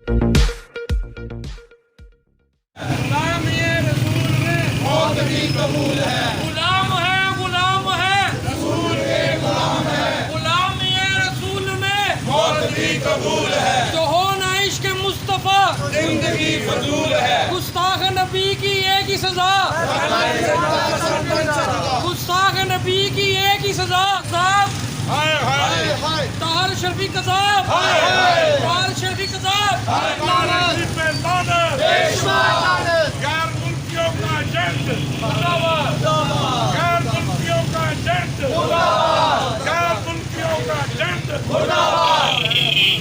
غلام یہ رسول میں موت بھی قبول ہے، غلام ہے رسول کے غلام ہے، غلام یہ رسول میں موت بھی قبول ہے، جو ہو نہ عشق مصطفیٰ زندگی فضول ہے، گستاخ نبی کی ایک ہی سزا، گستاخ نبی کی ایک ہی سزا، طاہر شرفی قذاب، طاہر شرفی قذاب، غیر ملکیوں کا ایجنٹ، غیر ملکیوں کا ایجنٹ، غیر ملکیوں کا ایجنٹ،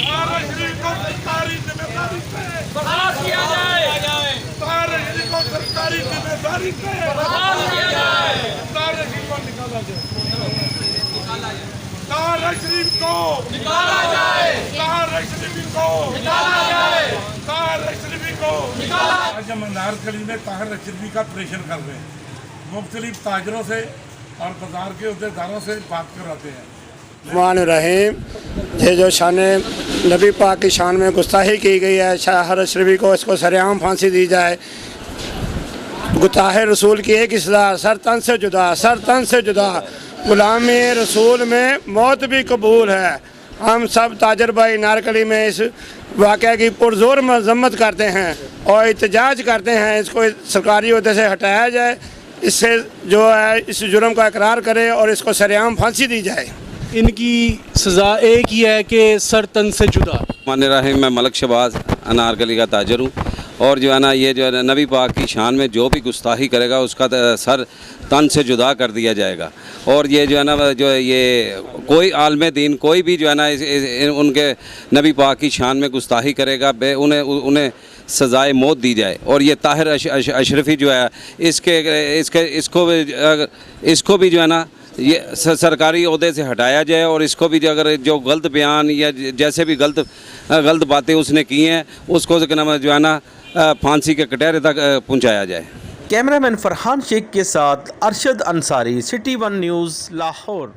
طاہر شریف کو سرکاری ذمہ داری سے برخاست کیا جائے، طاہر شریف کو سرکاری ذمہ داری سے برخاست کیا جائے، طاہر شریف کو نکالا جائے، طاہر شریف کو نکالا جائے، طاہر شریف کو نکالا جائے، طاہر شریف کو نکالا۔ آج ہم انارکلی میں طاہر اشرفی کا پریشر کر رہے ہیں، مختلف تاجروں سے اور بازار کے عہدیداروں سے بات کراتے ہیں۔ الرحمن الرحیم، یہ جو شان نبی پاک کی شان میں گستاخی کی گئی ہے، طاہر اشرفی کو اس کو سرعام پھانسی دی جائے۔ طاہر رسول کی ایک اصلاح، سر تن سے جدا، سر تن سے جدا، غلامی رسول میں موت بھی قبول ہے۔ ہم سب تاجر بھائی نارکلی میں اس واقعہ کی پرزور مذمت کرتے ہیں اور احتجاج کرتے ہیں، اس کو سرکاری عہدے سے ہٹایا جائے، اس سے جو ہے اس جرم کا اقرار کرے اور اس کو سرعام پھانسی دی جائے۔ ان کی سزا ایک ہی ہے کہ سر تن سے جدا۔ مان رحیم، میں ملک شہباز انارکلی کا تاجر ہوں، اور جو ہے نا یہ جو ہے نا نبی پاک کی شان میں جو بھی گستاخی کرے گا اس کا سر تن سے جدا کر دیا جائے گا، اور یہ جو ہے نا جو یہ کوئی عالم دین کوئی بھی جو ہے نا ان کے نبی پاک کی شان میں گستاخی کرے گا انہیں سزائے موت دی جائے، اور یہ طاہر اشرفی جو ہے اس کو بھی جو ہے نا یہ سرکاری عہدے سے ہٹایا جائے، اور اس کو بھی اگر جو غلط بیان یا جیسے بھی غلط باتیں اس نے کی ہیں اس کو جو ہے نا پھانسی کے کٹہرے تک پہنچایا جائے۔ کیمرہ مین فرحان شیخ کے ساتھ Arshad Ansari, city one news, Lahore.